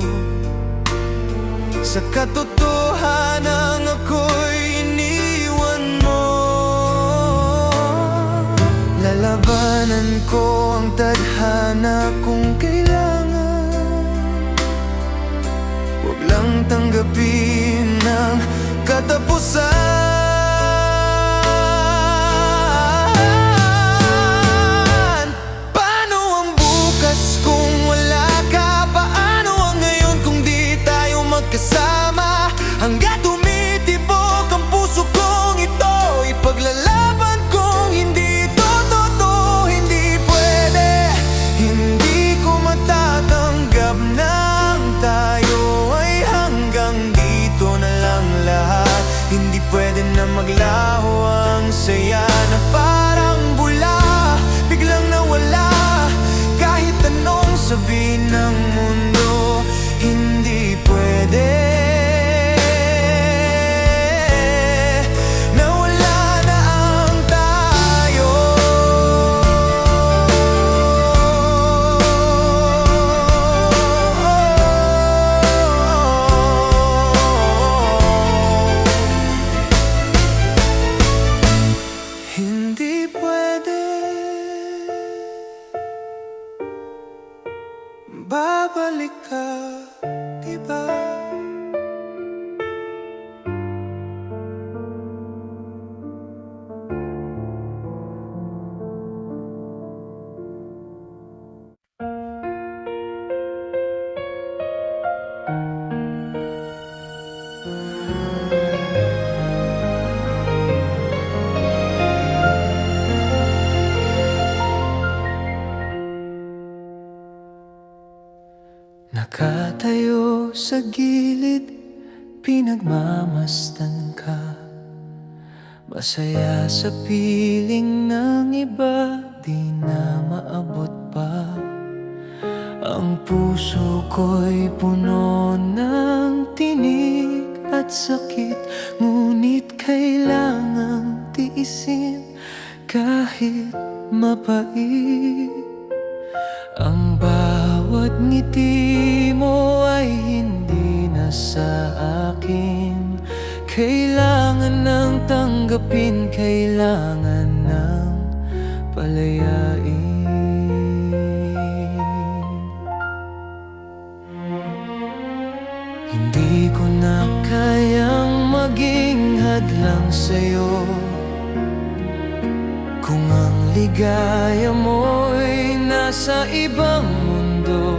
Sa katotohanan ako'y iniwan mo. Lalabanan ko ang tadhana kung kailangan. Huwag lang tanggapin ang katapusan. Paano ang bukas kung wala ka? Paano ang ngayon kung di tayo magkasama? Hanggat tumitibok ang puso kong ito, ipaglalaban kong hindi ito totoo. Hindi pwede, hindi ko matatanggap nang tayo ay hanggang dito na lang lahat. Hindi pwede na maglaho ang saya na parang bula, biglang nawala. Kahit anong sabihin ng mundo, hindi pwede nawala na ang tayo. Hindi pwede, babalik ka, diba? Nakatayo sa gilid, pinagmamasdan ka. Masaya sa piling ng iba, di na maabot pa. Ang puso ko'y puno ng tinig at sakit, ngunit kailangang tiisin kahit mapait. Ang bawat ngiti mo ay hindi na sa akin Kailangan ng tanggapin, kailangan ng palayain. Hindi ko na kayang maging hadlang sa'yo kung ang ligaya mo'y nasa ibang mundo.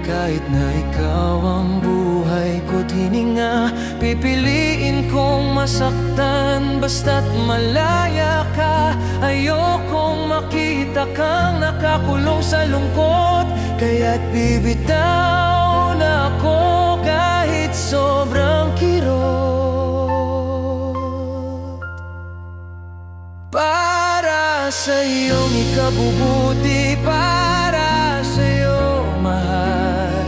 Kahit na ikaw ang buhay ko't hininga, pipiliin kong masaktan basta't malaya ka. Ayokong makita kang nakakulong sa lungkot, kaya't bibitaw na ako kahit sobrang kirot. Para sa iyong ikabubuti, para sa iyo, mahal,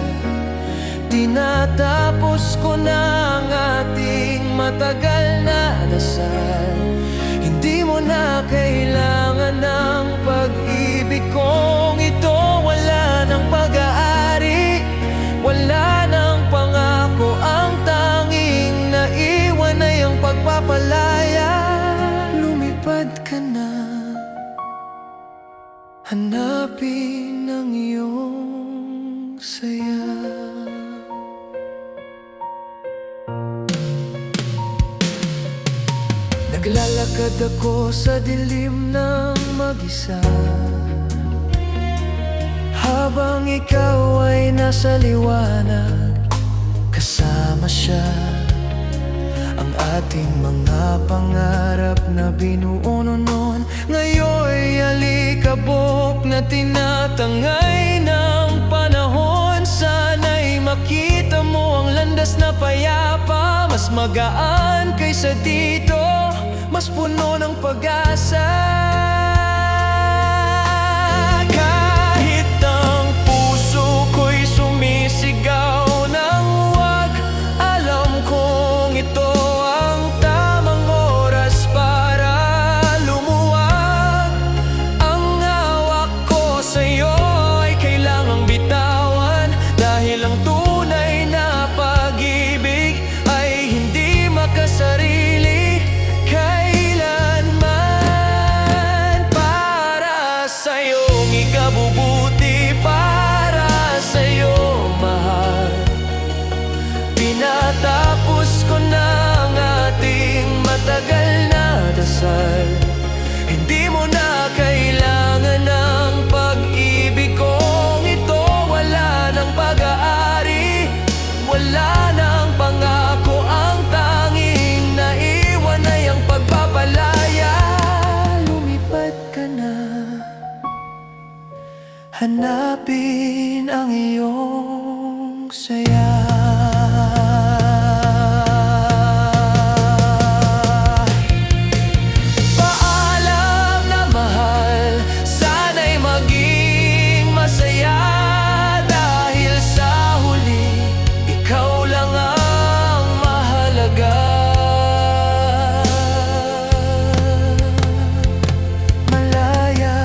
tinatapos ko na ang ating matagal na dasal. Hindi mo na kailangan ng pag-ibig kong ito. Wala ng pag-aari, wala ng pangako. Ang tanging naiwan ay ang pagpapalaya. Lumipad ka na, hanapin ang iyong saya. Naglalakad ako sa dilim ng mag-isa, habang ikaw ay nasa liwanag, kasama siya. Ang ating mga pangarap na binuo noon, ngayon'y alikabok na tinatangay ng panahon. Sana'y makita mo ang landas na payapa, mas magaan kaysa dito, mas puno ng pag-asa. Kahit ang puso ko'y sumisigaw ng wag, alam kong ito ang tamang oras para lumuwag. Ang hawak ko sa'yo ay kailangang bitawan, dahil ang tunay na pag-ibig ay hindi makasarili kailanman. Para sa'yong ikabubuti, para sa'yo, mahal, pinatapos ko na ang ating matagal na dasal. Hindi mo na kailangan ng pag-ibig kong ito. Wala ng pag-aari, wala ng pangako. Ang tanging naiwan ay ang pagpapalaya. Lumipad ka na, hanapin ang iyong saya. Paalam na mahal, sana'y maging masaya, dahil sa huli, ikaw lang ang mahalaga. Malaya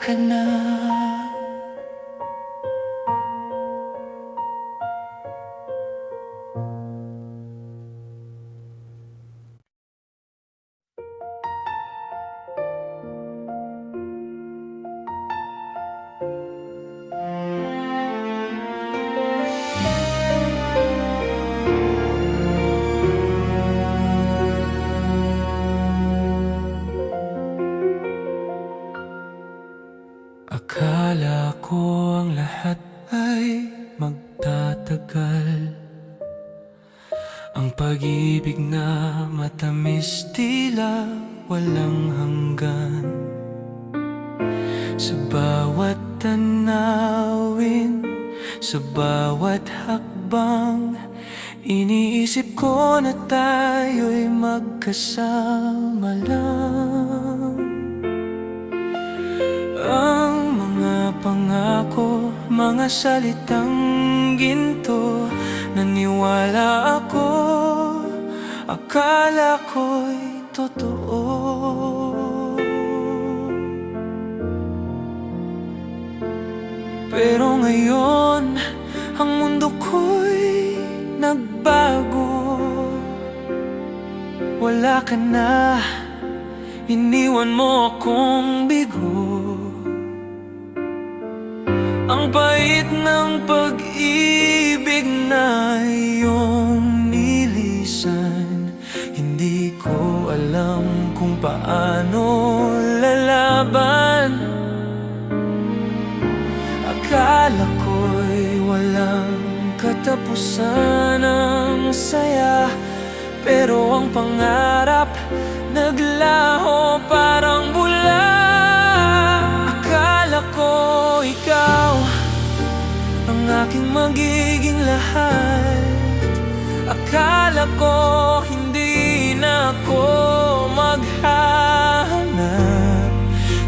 ka na. Akala ko ang lahat ay magtatagal, ang pag-ibig na matamis tila walang hanggan. Sa bawat tanawin, sa bawat hakbang, iniisip ko na tayo'y magkasama lang. Ang mga pangako, mga salitang ginto, naniwala ako, akala ko'y totoo. Pero ngayon, ang mundo ko'y nagbago. wala ka na. Iniwan mo akong bigo. Ang pait ng pag-ibig na iyong nilisan. Hindi ko alam kung paano lalaban. Akala ko'y walang katapusan ang saya, pero ang pangarap naglaho parang bula. Akala ko ikaw ang aking magiging lahat. Akala ko hindi na ako maghahanap,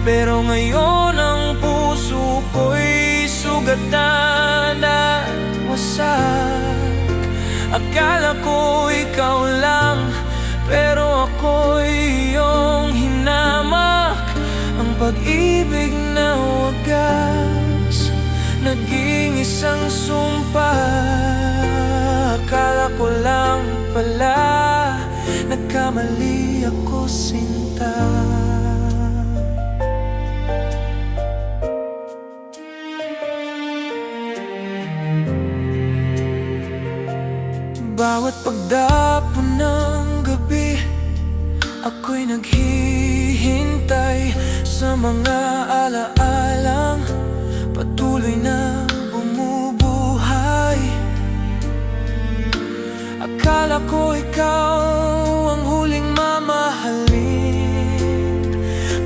pero ngayon ang puso ko'y sugatan at wasak. Akala ko ikaw lang, pero ako'y iyong hinamak. Ang pag-ibig na wagas naging isang sumpa. Akala ko lang pala nagkamali ako, sinta. Bawat pagdapon ng gabi, ako'y naghihintay sa mga alaalang patuloy na bumubuhay. Akala ko ikaw ang huling mamahalin,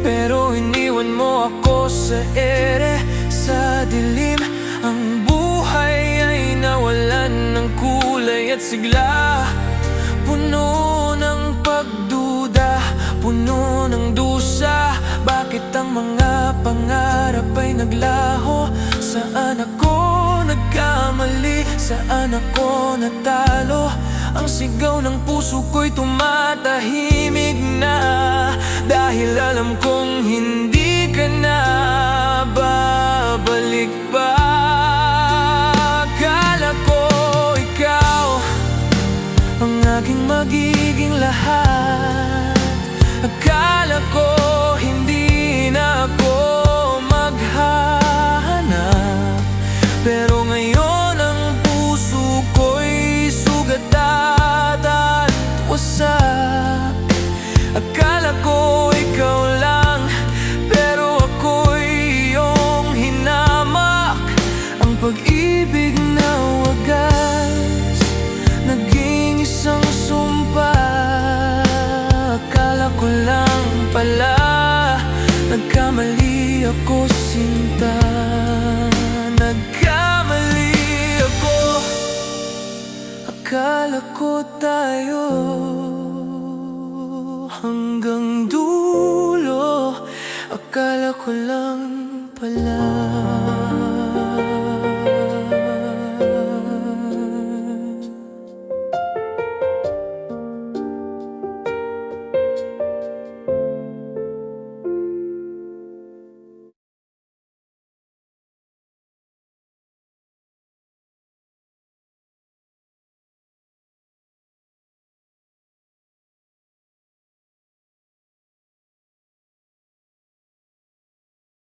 pero iniwan mo ako sa ere, sa dilim. Ang buhay ay nawalan ng kulay at sigla. Puno ng pagduda, puno ng dusa. Bakit ang mga pangarap ay naglaho? Saan ako nagkamali? Saan ako natalo? Ang sigaw ng puso ko'y tumatahimik na, dahil alam kong hindi ka na babalik pa. Akala ko ikaw ang aking magiging lahat. Akala ko hindi na ako maghahanap, pero ngayon ang puso ko'y sugat at wasak. Akala ko ikaw lang, pero ako'y iyong hinamak. Ang pag-ibig na wagas naging isang sumpa. Akala ko lang pala nagkamali ako, sinta. Nagkamali ako. Akala ko tayo hanggang dulo. Akala ko lang pala